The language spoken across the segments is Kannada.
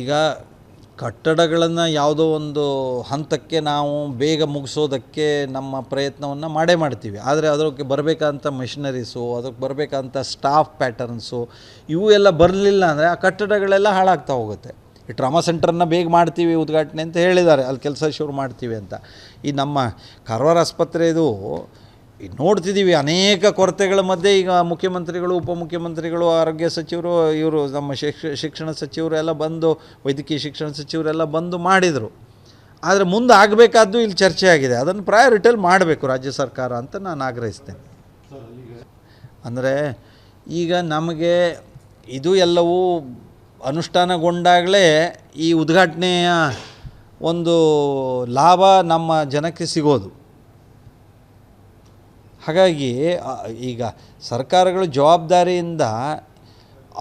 ಈಗ ಕಟ್ಟಡಗಳನ್ನು ಯಾವುದೋ ಒಂದು ಹಂತಕ್ಕೆ ನಾವು ಬೇಗ ಮುಗಿಸೋದಕ್ಕೆ ನಮ್ಮ ಪ್ರಯತ್ನವನ್ನು ಮಾಡ್ತೀವಿ. ಆದರೆ ಅದಕ್ಕೆ ಬರಬೇಕಂತ ಮೆಷಿನರೀಸು, ಅದಕ್ಕೆ ಬರಬೇಕಂತ ಸ್ಟಾಫ್ ಪ್ಯಾಟರ್ನ್ಸು ಇವು ಎಲ್ಲ ಬರಲಿಲ್ಲ ಅಂದರೆ ಆ ಕಟ್ಟಡಗಳೆಲ್ಲ ಹಾಳಾಗ್ತಾ ಹೋಗುತ್ತೆ. ಈ ಟ್ರಾಮಾ ಸೆಂಟರನ್ನು ಬೇಗ ಮಾಡ್ತೀವಿ ಉದ್ಘಾಟನೆ ಅಂತ ಹೇಳಿದ್ದಾರೆ, ಅಲ್ಲಿ ಕೆಲಸ ಶುರು ಮಾಡ್ತೀವಿ ಅಂತ. ಈ ನಮ್ಮ ಕಾರವಾರ ಆಸ್ಪತ್ರೆದು ನೋಡ್ತಿದ್ದೀವಿ, ಅನೇಕ ಕೊರತೆಗಳ ಮಧ್ಯೆ ಈಗ ಮುಖ್ಯಮಂತ್ರಿಗಳು, ಉಪಮುಖ್ಯಮಂತ್ರಿಗಳು, ಆರೋಗ್ಯ ಸಚಿವರು, ಇವರು ನಮ್ಮ ಶಿಕ್ಷಣ ಸಚಿವರು ಎಲ್ಲ ಬಂದು, ವೈದ್ಯಕೀಯ ಶಿಕ್ಷಣ ಸಚಿವರೆಲ್ಲ ಬಂದು ಮಾಡಿದರು. ಆದರೆ ಮುಂದೆ ಆಗಬೇಕಾದ್ದು ಇಲ್ಲಿ ಚರ್ಚೆ ಆಗಿದೆ. ಅದನ್ನು ಪ್ರಯಾರಿಟೈಲ್ ಮಾಡಬೇಕು ರಾಜ್ಯ ಸರ್ಕಾರ ಅಂತ ನಾನು ಆಗ್ರಹಿಸ್ತೇನೆ. ಅಂದರೆ ಈಗ ನಮಗೆ ಇದು ಎಲ್ಲವೂ ಅನುಷ್ಠಾನಗೊಂಡಾಗಲೇ ಈ ಉದ್ಘಾಟನೆಯ ಒಂದು ಲಾಭ ನಮ್ಮ ಜನಕ್ಕೆ ಸಿಗೋದು. ಹಾಗಾಗಿ ಈಗ ಸರ್ಕಾರಗಳು ಜವಾಬ್ದಾರಿಯಿಂದ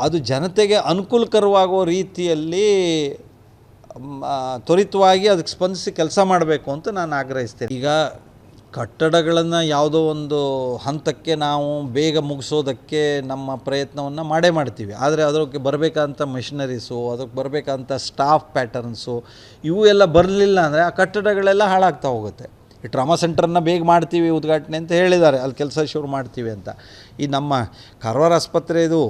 ಅದು ಜನತೆಗೆ ಅನುಕೂಲಕರವಾಗುವ ರೀತಿಯಲ್ಲಿ ತ್ವರಿತವಾಗಿ ಅದಕ್ಕೆ ಸ್ಪಂದಿಸಿ ಕೆಲಸ ಮಾಡಬೇಕು ಅಂತ ನಾನು ಆಗ್ರಹಿಸ್ತೇನೆ. ಈಗ ಕಟ್ಟಡಗಳನ್ನು ಯಾವುದೋ ಒಂದು ಹಂತಕ್ಕೆ ನಾವು ಬೇಗ ಮುಗಿಸೋದಕ್ಕೆ ನಮ್ಮ ಪ್ರಯತ್ನವನ್ನು ಮಾಡ್ತೀವಿ. ಆದರೆ ಅದಕ್ಕೆ ಬರಬೇಕಂತ ಮೆಷಿನರೀಸು, ಅದಕ್ಕೆ ಬರಬೇಕಂತ ಸ್ಟಾಫ್ ಪ್ಯಾಟರ್ನ್ಸು ಇವು ಎಲ್ಲ ಬರಲಿಲ್ಲ ಅಂದರೆ ಆ ಕಟ್ಟಡಗಳೆಲ್ಲ ಹಾಳಾಗ್ತಾ ಹೋಗುತ್ತೆ. ಈ ಟ್ರಾಮಾ ಸೆಂಟರನ್ನು ಬೇಗ ಮಾಡ್ತೀವಿ ಉದ್ಘಾಟನೆ ಅಂತ ಹೇಳಿದ್ದಾರೆ, ಅಲ್ಲಿ ಕೆಲಸ ಶುರು ಮಾಡ್ತೀವಿ ಅಂತ. ಈ ನಮ್ಮ ಕಾರವಾರ ಆಸ್ಪತ್ರೆದು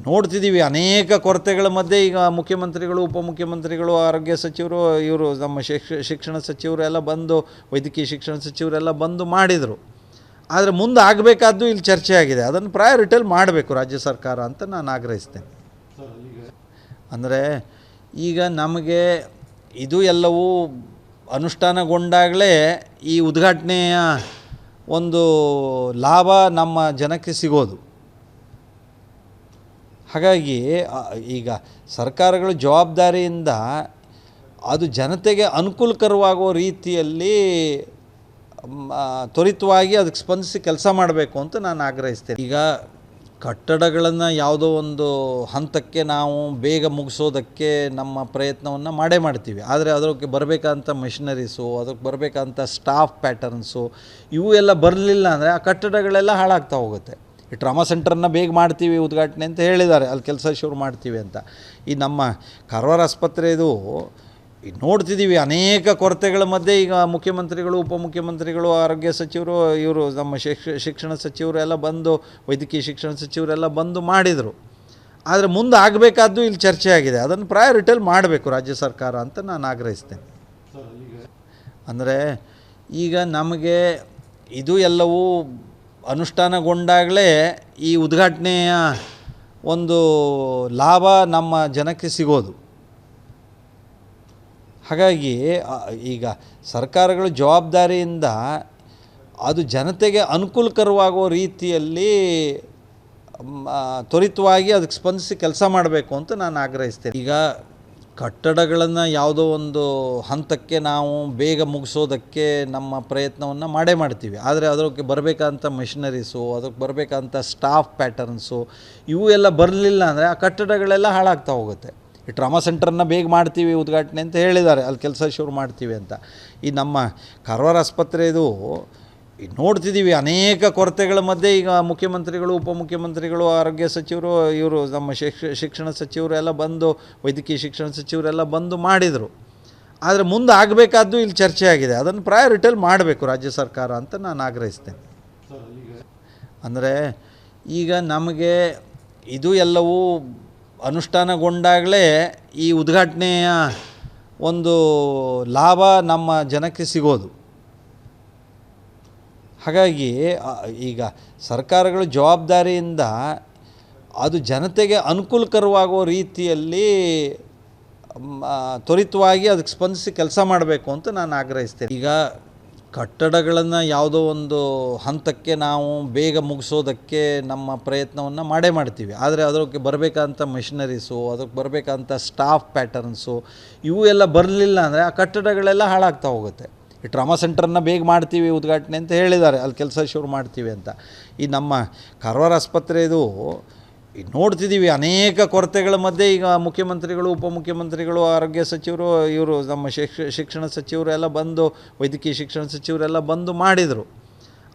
ನೋಡ್ತಿದ್ದೀವಿ, ಅನೇಕ ಕೊರತೆಗಳ ಮಧ್ಯೆ ಈಗ ಮುಖ್ಯಮಂತ್ರಿಗಳು, ಉಪಮುಖ್ಯಮಂತ್ರಿಗಳು, ಆರೋಗ್ಯ ಸಚಿವರು, ಇವರು ನಮ್ಮ ಶಿಕ್ಷಣ ಸಚಿವರು ಎಲ್ಲ ಬಂದು, ವೈದ್ಯಕೀಯ ಶಿಕ್ಷಣ ಸಚಿವರೆಲ್ಲ ಬಂದು ಮಾಡಿದರು. ಆದರೆ ಮುಂದೆ ಆಗಬೇಕಾದ್ದು ಇಲ್ಲಿ ಚರ್ಚೆ ಆಗಿದೆ. ಅದನ್ನು ಪ್ರಯಾರಿಟೈಲ್ ಮಾಡಬೇಕು ರಾಜ್ಯ ಸರ್ಕಾರ ಅಂತ ನಾನು ಆಗ್ರಹಿಸ್ತೇನೆ. ಅಂದರೆ ಈಗ ನಮಗೆ ಇದು ಎಲ್ಲವೂ ಅನುಷ್ಠಾನಗೊಂಡಾಗಲೇ ಈ ಉದ್ಘಾಟನೆಯ ಒಂದು ಲಾಭ ನಮ್ಮ ಜನಕ್ಕೆ ಸಿಗೋದು. ಹಾಗಾಗಿ ಈಗ ಸರ್ಕಾರಗಳು ಜವಾಬ್ದಾರಿಯಿಂದ ಅದು ಜನತೆಗೆ ಅನುಕೂಲಕರವಾಗುವ ರೀತಿಯಲ್ಲಿ ತ್ವರಿತವಾಗಿ ಅದಕ್ಕೆ ಸ್ಪಂದಿಸಿ ಕೆಲಸ ಮಾಡಬೇಕು ಅಂತ ನಾನು ಆಗ್ರಹಿಸ್ತೇನೆ. ಈಗ ಕಟ್ಟಡಗಳನ್ನು ಯಾವುದೋ ಒಂದು ಹಂತಕ್ಕೆ ನಾವು ಬೇಗ ಮುಗಿಸೋದಕ್ಕೆ ನಮ್ಮ ಪ್ರಯತ್ನವನ್ನು ಮಾಡ್ತೀವಿ. ಆದರೆ ಅದಕ್ಕೆ ಬರಬೇಕಂತ ಮೆಷಿನರೀಸು, ಅದಕ್ಕೆ ಬರಬೇಕಂತ ಸ್ಟಾಫ್ ಪ್ಯಾಟರ್ನ್ಸು ಇವು ಎಲ್ಲ ಬರಲಿಲ್ಲ ಅಂದರೆ ಆ ಕಟ್ಟಡಗಳೆಲ್ಲ ಹಾಳಾಗ್ತಾ ಹೋಗುತ್ತೆ. ಈ ಟ್ರಾಮಾ ಸೆಂಟರನ್ನು ಬೇಗ ಮಾಡ್ತೀವಿ ಉದ್ಘಾಟನೆ ಅಂತ ಹೇಳಿದ್ದಾರೆ, ಅಲ್ಲಿ ಕೆಲಸ ಶುರು ಮಾಡ್ತೀವಿ ಅಂತ. ಈ ನಮ್ಮ ಕಾರವಾರ ಆಸ್ಪತ್ರೆದು ನೋಡ್ತಿದ್ದೀವಿ, ಅನೇಕ ಕೊರತೆಗಳ ಮಧ್ಯೆ ಈಗ ಮುಖ್ಯಮಂತ್ರಿಗಳು, ಉಪಮುಖ್ಯಮಂತ್ರಿಗಳು, ಆರೋಗ್ಯ ಸಚಿವರು, ಇವರು ನಮ್ಮ ಶಿಕ್ಷಣ ಸಚಿವರು ಎಲ್ಲ ಬಂದು, ವೈದ್ಯಕೀಯ ಶಿಕ್ಷಣ ಸಚಿವರೆಲ್ಲ ಬಂದು ಮಾಡಿದರು. ಆದರೆ ಮುಂದೆ ಆಗಬೇಕಾದ್ದು ಇಲ್ಲಿ ಚರ್ಚೆ ಆಗಿದೆ. ಅದನ್ನು ಪ್ರಯಾರಿಟೈಲ್ ಮಾಡಬೇಕು ರಾಜ್ಯ ಸರ್ಕಾರ ಅಂತ ನಾನು ಆಗ್ರಹಿಸ್ತೇನೆ. ಅಂದರೆ ಈಗ ನಮಗೆ ಇದು ಎಲ್ಲವೂ ಅನುಷ್ಠಾನಗೊಂಡಾಗಲೇ ಈ ಉದ್ಘಾಟನೆಯ ಒಂದು ಲಾಭ ನಮ್ಮ ಜನಕ್ಕೆ ಸಿಗೋದು. ಹಾಗಾಗಿ ಈಗ ಸರ್ಕಾರಗಳು ಜವಾಬ್ದಾರಿಯಿಂದ ಅದು ಜನತೆಗೆ ಅನುಕೂಲಕರವಾಗುವ ರೀತಿಯಲ್ಲಿ ತ್ವರಿತವಾಗಿ ಅದಕ್ಕೆ ಸ್ಪಂದಿಸಿ ಕೆಲಸ ಮಾಡಬೇಕು ಅಂತ ನಾನು ಆಗ್ರಹಿಸ್ತೇನೆ. ಈಗ ಕಟ್ಟಡಗಳನ್ನು ಯಾವುದೋ ಒಂದು ಹಂತಕ್ಕೆ ನಾವು ಬೇಗ ಮುಗಿಸೋದಕ್ಕೆ ನಮ್ಮ ಪ್ರಯತ್ನವನ್ನು ಮಾಡ್ತೀವಿ. ಆದರೆ ಅದಕ್ಕೆ ಬರಬೇಕಂತ ಮೆಷಿನರೀಸು, ಅದಕ್ಕೆ ಬರಬೇಕಂತ ಸ್ಟಾಫ್ ಪ್ಯಾಟರ್ನ್ಸು ಇವು ಎಲ್ಲ ಬರಲಿಲ್ಲ ಅಂದರೆ ಆ ಕಟ್ಟಡಗಳೆಲ್ಲ ಹಾಳಾಗ್ತಾ ಹೋಗುತ್ತೆ. ಈ ಟ್ರಾಮಾ ಸೆಂಟರನ್ನು ಬೇಗ ಮಾಡ್ತೀವಿ ಉದ್ಘಾಟನೆ ಅಂತ ಹೇಳಿದ್ದಾರೆ, ಅಲ್ಲಿ ಕೆಲಸ ಶುರು ಮಾಡ್ತೀವಿ ಅಂತ. ಈ ನಮ್ಮ ಕಾರವಾರ ಆಸ್ಪತ್ರೆದು ನೋಡ್ತಿದ್ದೀವಿ, ಅನೇಕ ಕೊರತೆಗಳ ಮಧ್ಯೆ ಈಗ ಮುಖ್ಯಮಂತ್ರಿಗಳು, ಉಪಮುಖ್ಯಮಂತ್ರಿಗಳು, ಆರೋಗ್ಯ ಸಚಿವರು, ಇವರು ನಮ್ಮ ಶಿಕ್ಷಣ ಸಚಿವರು ಎಲ್ಲ ಬಂದು, ವೈದ್ಯಕೀಯ ಶಿಕ್ಷಣ ಸಚಿವರೆಲ್ಲ ಬಂದು ಮಾಡಿದರು. ಆದರೆ ಮುಂದೆ ಆಗಬೇಕಾದ್ದು ಇಲ್ಲಿ ಚರ್ಚೆ ಆಗಿದೆ. ಅದನ್ನು ಪ್ರಯಾರಿಟೈಲ್ ಮಾಡಬೇಕು ರಾಜ್ಯ ಸರ್ಕಾರ ಅಂತ ನಾನು ಆಗ್ರಹಿಸ್ತೇನೆ. ಅಂದರೆ ಈಗ ನಮಗೆ ಇದು ಎಲ್ಲವೂ ಅನುಷ್ಠಾನಗೊಂಡಾಗಲೇ ಈ ಉದ್ಘಾಟನೆಯ ಒಂದು ಲಾಭ ನಮ್ಮ ಜನಕ್ಕೆ ಸಿಗೋದು. ಹಾಗಾಗಿ ಈಗ ಸರ್ಕಾರಗಳು ಜವಾಬ್ದಾರಿಯಿಂದ ಅದು ಜನತೆಗೆ ಅನುಕೂಲಕರವಾಗುವ ರೀತಿಯಲ್ಲಿ ತ್ವರಿತವಾಗಿ ಅದಕ್ಕೆ ಸ್ಪಂದಿಸಿ ಕೆಲಸ ಮಾಡಬೇಕು ಅಂತ ನಾನು ಆಗ್ರಹಿಸ್ತೇನೆ. ಈಗ ಕಟ್ಟಡಗಳನ್ನು ಯಾವುದೋ ಒಂದು ಹಂತಕ್ಕೆ ನಾವು ಬೇಗ ಮುಗಿಸೋದಕ್ಕೆ ನಮ್ಮ ಪ್ರಯತ್ನವನ್ನು ಮಾಡ್ತೀವಿ. ಆದರೆ ಅದಕ್ಕೆ ಬರಬೇಕಂತ ಮೆಷಿನರೀಸು, ಅದಕ್ಕೆ ಬರಬೇಕಂತ ಸ್ಟಾಫ್ ಪ್ಯಾಟರ್ನ್ಸು ಇವು ಎಲ್ಲ ಬರಲಿಲ್ಲ ಅಂದರೆ ಆ ಕಟ್ಟಡಗಳೆಲ್ಲ ಹಾಳಾಗ್ತಾ ಹೋಗುತ್ತೆ. ಈ ಟ್ರಾಮಾ ಸೆಂಟರನ್ನು ಬೇಗ ಮಾಡ್ತೀವಿ ಉದ್ಘಾಟನೆ ಅಂತ ಹೇಳಿದ್ದಾರೆ, ಅಲ್ಲಿ ಕೆಲಸ ಶುರು ಮಾಡ್ತೀವಿ ಅಂತ. ಈ ನಮ್ಮ ಕಾರವಾರ ಆಸ್ಪತ್ರೆದು ನೋಡ್ತಿದ್ದೀವಿ, ಅನೇಕ ಕೊರತೆಗಳ ಮಧ್ಯೆ ಈಗ ಮುಖ್ಯಮಂತ್ರಿಗಳು, ಉಪಮುಖ್ಯಮಂತ್ರಿಗಳು, ಆರೋಗ್ಯ ಸಚಿವರು, ಇವರು ನಮ್ಮ ಶಿಕ್ಷಣ ಸಚಿವರು ಎಲ್ಲ ಬಂದು, ವೈದ್ಯಕೀಯ ಶಿಕ್ಷಣ ಸಚಿವರೆಲ್ಲ ಬಂದು ಮಾಡಿದರು.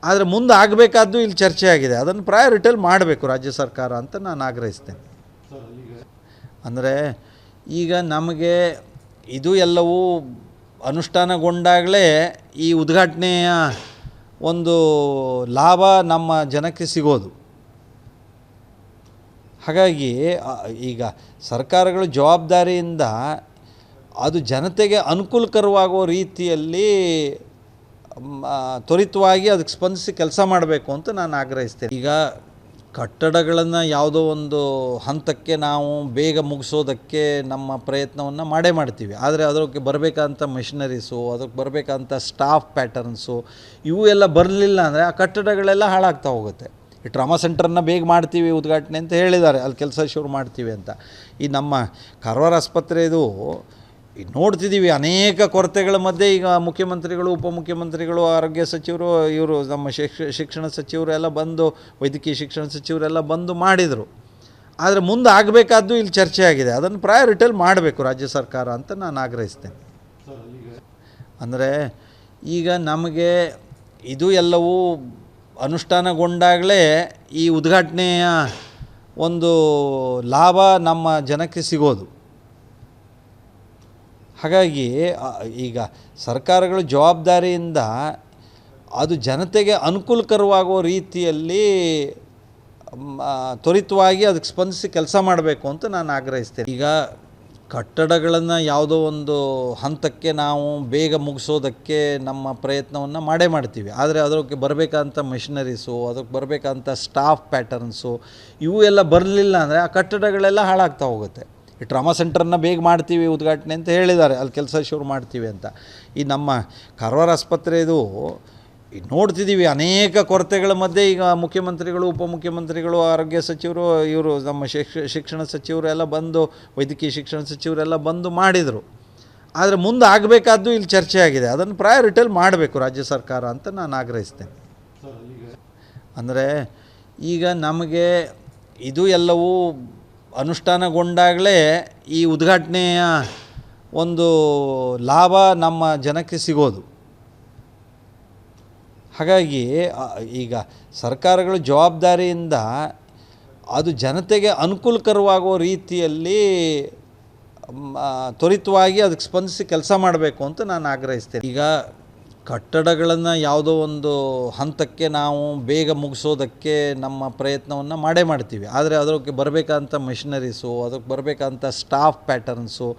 ಆದರೆ ಮುಂದೆ ಆಗಬೇಕಾದ್ದು ಇಲ್ಲಿ ಚರ್ಚೆ ಆಗಿದೆ. ಅದನ್ನು ಪ್ರಯಾರಿಟೈಲ್ ಮಾಡಬೇಕು ರಾಜ್ಯ ಸರ್ಕಾರ ಅಂತ ನಾನು ಆಗ್ರಹಿಸ್ತೇನೆ. ಅಂದರೆ ಈಗ ನಮಗೆ ಇದು ಎಲ್ಲವೂ ಅನುಷ್ಠಾನಗೊಂಡಾಗಲೇ ಈ ಉದ್ಘಾಟನೆಯ ಒಂದು ಲಾಭ ನಮ್ಮ ಜನಕ್ಕೆ ಸಿಗೋದು. ಹಾಗಾಗಿ ಈಗ ಸರ್ಕಾರಗಳು ಜವಾಬ್ದಾರಿಯಿಂದ ಅದು ಜನತೆಗೆ ಅನುಕೂಲಕರವಾಗುವ ರೀತಿಯಲ್ಲಿ ತ್ವರಿತವಾಗಿ ಅದಕ್ಕೆ ಸ್ಪಂದಿಸಿ ಕೆಲಸ ಮಾಡಬೇಕು ಅಂತ ನಾನು ಆಗ್ರಹಿಸ್ತೇನೆ. ಈಗ ಕಟ್ಟಡಗಳನ್ನು ಯಾವುದೋ ಒಂದು ಹಂತಕ್ಕೆ ನಾವು ಬೇಗ ಮುಗಿಸೋದಕ್ಕೆ ನಮ್ಮ ಪ್ರಯತ್ನವನ್ನು ಮಾಡ್ತೀವಿ. ಆದರೆ ಅದಕ್ಕೆ ಬರಬೇಕಂತ ಮೆಷಿನರೀಸು, ಅದಕ್ಕೆ ಬರಬೇಕಂತ ಸ್ಟಾಫ್ ಪ್ಯಾಟರ್ನ್ಸು ಇವು ಎಲ್ಲ ಬರಲಿಲ್ಲ ಅಂದರೆ ಆ ಕಟ್ಟಡಗಳೆಲ್ಲ ಹಾಳಾಗ್ತಾ ಹೋಗುತ್ತೆ. ಈ ಟ್ರಾಮಾ ಸೆಂಟರನ್ನು ಬೇಗ ಮಾಡ್ತೀವಿ ಉದ್ಘಾಟನೆ ಅಂತ ಹೇಳಿದ್ದಾರೆ, ಅಲ್ಲಿ ಕೆಲಸ ಶುರು ಮಾಡ್ತೀವಿ ಅಂತ. ಈ ನಮ್ಮ ಕಾರವಾರ ಆಸ್ಪತ್ರೆದು ನೋಡ್ತಿದ್ದೀವಿ, ಅನೇಕ ಕೊರತೆಗಳ ಮಧ್ಯೆ ಈಗ ಮುಖ್ಯಮಂತ್ರಿಗಳು, ಉಪಮುಖ್ಯಮಂತ್ರಿಗಳು, ಆರೋಗ್ಯ ಸಚಿವರು, ಇವರು ನಮ್ಮ ಶಿಕ್ಷಣ ಸಚಿವರು ಎಲ್ಲ ಬಂದು, ವೈದ್ಯಕೀಯ ಶಿಕ್ಷಣ ಸಚಿವರೆಲ್ಲ ಬಂದು ಮಾಡಿದರು. ಆದರೆ ಮುಂದೆ ಆಗಬೇಕಾದ್ದು ಇಲ್ಲಿ ಚರ್ಚೆ ಆಗಿದೆ. ಅದನ್ನು ಪ್ರಯಾರಿಟೈಲ್ ಮಾಡಬೇಕು ರಾಜ್ಯ ಸರ್ಕಾರ ಅಂತ ನಾನು ಆಗ್ರಹಿಸ್ತೇನೆ. ಅಂದರೆ ಈಗ ನಮಗೆ ಇದು ಎಲ್ಲವೂ ಅನುಷ್ಠಾನಗೊಂಡಾಗಲೇ ಈ ಉದ್ಘಾಟನೆಯ ಒಂದು ಲಾಭ ನಮ್ಮ ಜನಕ್ಕೆ ಸಿಗೋದು. ಹಾಗಾಗಿ ಈಗ ಸರ್ಕಾರಗಳು ಜವಾಬ್ದಾರಿಯಿಂದ ಅದು ಜನತೆಗೆ ಅನುಕೂಲಕರವಾಗುವ ರೀತಿಯಲ್ಲಿ ತ್ವರಿತವಾಗಿ ಅದಕ್ಕೆ ಸ್ಪಂದಿಸಿ ಕೆಲಸ ಮಾಡಬೇಕು ಅಂತ ನಾನು ಆಗ್ರಹಿಸ್ತೇನೆ. ಈಗ ಕಟ್ಟಡಗಳನ್ನು ಯಾವುದೋ ಒಂದು ಹಂತಕ್ಕೆ ನಾವು ಬೇಗ ಮುಗಿಸೋದಕ್ಕೆ ನಮ್ಮ ಪ್ರಯತ್ನವನ್ನು ಮಾಡ್ತೀವಿ. ಆದರೆ ಅದಕ್ಕೆ ಬರಬೇಕಂತ ಮೆಷಿನರೀಸು, ಅದಕ್ಕೆ ಬರಬೇಕಂತ ಸ್ಟಾಫ್ ಪ್ಯಾಟರ್ನ್ಸು ಇವು ಎಲ್ಲ ಬರಲಿಲ್ಲ ಅಂದರೆ ಆ ಕಟ್ಟಡಗಳೆಲ್ಲ ಹಾಳಾಗ್ತಾ ಹೋಗುತ್ತೆ. ಈ ಟ್ರಾಮಾ ಸೆಂಟರನ್ನು ಬೇಗ ಮಾಡ್ತೀವಿ ಉದ್ಘಾಟನೆ ಅಂತ ಹೇಳಿದ್ದಾರೆ, ಅಲ್ಲಿ ಕೆಲಸ ಶುರು ಮಾಡ್ತೀವಿ ಅಂತ. ಈ ನಮ್ಮ ಕಾರವಾರ ಆಸ್ಪತ್ರೆದು ನೋಡ್ತಿದ್ದೀವಿ, ಅನೇಕ ಕೊರತೆಗಳ ಮಧ್ಯೆ ಈಗ ಮುಖ್ಯಮಂತ್ರಿಗಳು, ಉಪಮುಖ್ಯಮಂತ್ರಿಗಳು, ಆರೋಗ್ಯ ಸಚಿವರು, ಇವರು ನಮ್ಮ ಶಿಕ್ಷಣ ಸಚಿವರು ಎಲ್ಲ ಬಂದು, ವೈದ್ಯಕೀಯ ಶಿಕ್ಷಣ ಸಚಿವರೆಲ್ಲ ಬಂದು ಮಾಡಿದರು. ಆದರೆ ಮುಂದೆ ಆಗಬೇಕಾದ್ದು ಇಲ್ಲಿ ಚರ್ಚೆ ಆಗಿದೆ. ಅದನ್ನು ಪ್ರಯಾರಿಟೈಲ್ ಮಾಡಬೇಕು ರಾಜ್ಯ ಸರ್ಕಾರ ಅಂತ ನಾನು ಆಗ್ರಹಿಸ್ತೇನೆ. ಅಂದರೆ ಈಗ ನಮಗೆ ಇದು ಎಲ್ಲವೂ ಅನುಷ್ಠಾನಗೊಂಡಾಗಲೇ ಈ ಉದ್ಘಾಟನೆಯ ಒಂದು ಲಾಭ ನಮ್ಮ ಜನಕ್ಕೆ ಸಿಗೋದು. ಹಾಗಾಗಿ ಈಗ ಸರ್ಕಾರಗಳು ಜವಾಬ್ದಾರಿಯಿಂದ ಅದು ಜನತೆಗೆ ಅನುಕೂಲಕರವಾಗುವ ರೀತಿಯಲ್ಲಿ ತ್ವರಿತವಾಗಿ ಅದಕ್ಕೆ ಸ್ಪಂದಿಸಿ ಕೆಲಸ ಮಾಡಬೇಕು ಅಂತ ನಾನು ಆಗ್ರಹಿಸ್ತೇನೆ. ಈಗ ಕಟ್ಟಡಗಳನ್ನು ಯಾವುದೋ ಒಂದು ಹಂತಕ್ಕೆ ನಾವು ಬೇಗ ಮುಗಿಸೋದಕ್ಕೆ ನಮ್ಮ ಪ್ರಯತ್ನವನ್ನು ಮಾಡ್ತೀವಿ. ಆದರೆ ಅದಕ್ಕೆ ಬರಬೇಕಂತ ಮೆಷಿನರೀಸು, ಅದಕ್ಕೆ ಬರಬೇಕಂತ ಸ್ಟಾಫ್ ಪ್ಯಾಟರ್ನ್ಸು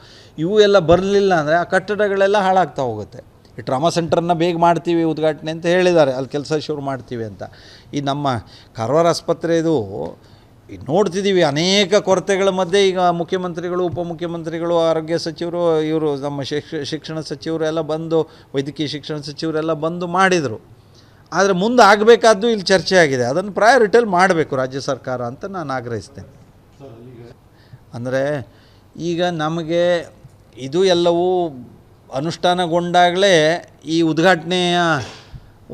ಇವು ಎಲ್ಲ ಬರಲಿಲ್ಲ ಅಂದರೆ ಆ ಕಟ್ಟಡಗಳೆಲ್ಲ ಹಾಳಾಗ್ತಾ ಹೋಗುತ್ತೆ. ಈ ಟ್ರಾಮಾ ಸೆಂಟರನ್ನು ಬೇಗ ಮಾಡ್ತೀವಿ ಉದ್ಘಾಟನೆ ಅಂತ ಹೇಳಿದ್ದಾರೆ, ಅಲ್ಲಿ ಕೆಲಸ ಶುರು ಮಾಡ್ತೀವಿ ಅಂತ. ಈ ನಮ್ಮ ಕಾರವಾರ ಆಸ್ಪತ್ರೆದು ನೋಡ್ತಿದ್ದೀವಿ, ಅನೇಕ ಕೊರತೆಗಳ ಮಧ್ಯೆ ಈಗ ಮುಖ್ಯಮಂತ್ರಿಗಳು, ಉಪಮುಖ್ಯಮಂತ್ರಿಗಳು, ಆರೋಗ್ಯ ಸಚಿವರು, ಇವರು ನಮ್ಮ ಶಿಕ್ಷಣ ಸಚಿವರು ಎಲ್ಲ ಬಂದು, ವೈದ್ಯಕೀಯ ಶಿಕ್ಷಣ ಸಚಿವರೆಲ್ಲ ಬಂದು ಮಾಡಿದರು. ಆದರೆ ಮುಂದೆ ಆಗಬೇಕಾದ್ದು ಇಲ್ಲಿ ಚರ್ಚೆ ಆಗಿದೆ. ಅದನ್ನು ಪ್ರಯಾರಿಟೈಲ್ ಮಾಡಬೇಕು ರಾಜ್ಯ ಸರ್ಕಾರ ಅಂತ ನಾನು ಆಗ್ರಹಿಸ್ತೇನೆ. ಅಂದರೆ ಈಗ ನಮಗೆ ಇದು ಎಲ್ಲವೂ ಅನುಷ್ಠಾನಗೊಂಡಾಗಲೇ ಈ ಉದ್ಘಾಟನೆಯ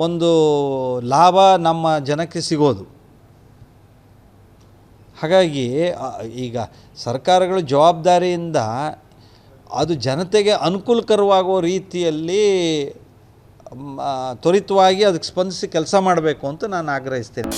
ಒಂದು ಲಾಭ ನಮ್ಮ ಜನಕ್ಕೆ ಸಿಗೋದು. ಹಾಗಾಗಿ ಈಗ ಸರ್ಕಾರಗಳು ಜವಾಬ್ದಾರಿಯಿಂದ ಅದು ಜನತೆಗೆ ಅನುಕೂಲಕರವಾಗುವ ರೀತಿಯಲ್ಲಿ ತ್ವರಿತವಾಗಿ ಅದಕ್ಕೆ ಸ್ಪಂದಿಸಿ ಕೆಲಸ ಮಾಡಬೇಕು ಅಂತ ನಾನು ಆಗ್ರಹಿಸ್ತೇನೆ.